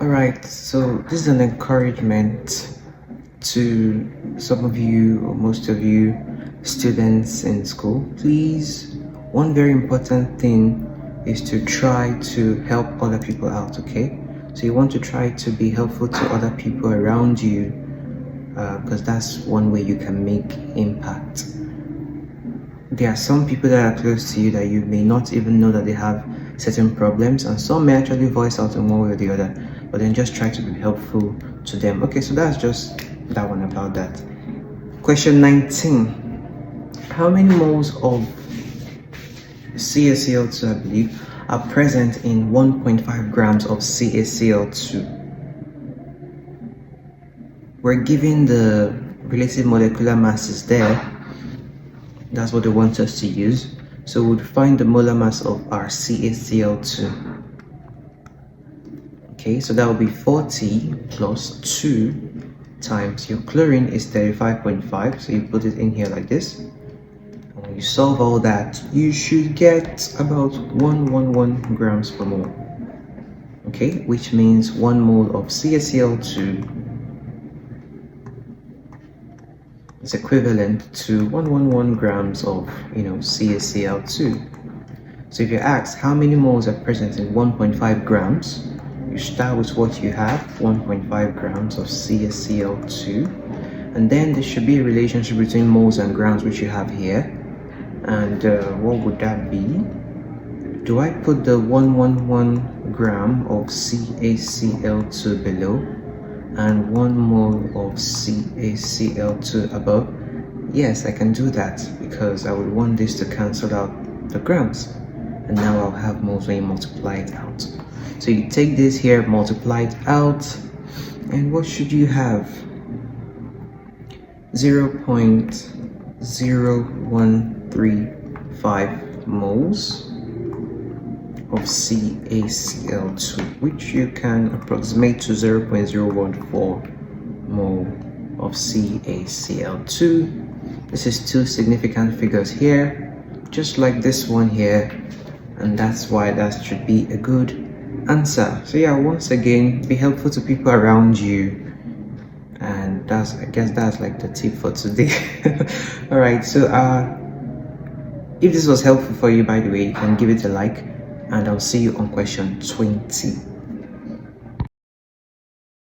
Alright, so this is an encouragement to some of you or most of you students in school. Please, one very important thing is to try to help other people out, okay? So you want to try to be helpful to other people around you, because that's one way you can make impact. There are some people that are close to you that you may not even know that they have certain problems, and some may actually voice out in one way or the other, but then just try to be helpful to them. Okay, so that's just that one about that. Question 19. How many moles of CaCl2, I believe, are present in 1.5 grams of CaCl2? We're given the relative molecular masses there. That's what they want us to use. So we'd find the molar mass of our CaCl2. Okay, so that will be 40 plus 2 times your chlorine is 35.5. So you put it in here like this. And when you solve all that, you should get about 111 grams per mole. Okay, which means 1 mole of CaCl2 is equivalent to 111 grams of, CaCl2. So if you're asked how many moles are present in 1.5 grams, you start with what you have, 1.5 grams of CaCl2, and then there should be a relationship between moles and grams, which you have here. And what would that be? Do I put the 111 gram of CaCl2 below and 1 mole of CaCl2 above? Yes, I can do that because I would want this to cancel out the grams, and now I'll have moles when you multiply it out. So you take this here, multiply it out, and what should you have? 0.0135 moles of CaCl2, which you can approximate to 0.014 mole of CaCl2. This is two significant figures here, just like this one here, and that's why that should be a good answer. So yeah, once again, be helpful to people around you, and I guess that's like the tip for today. All right, so if this was helpful for you, by the way, you can give it a like, and I'll see you on question 20.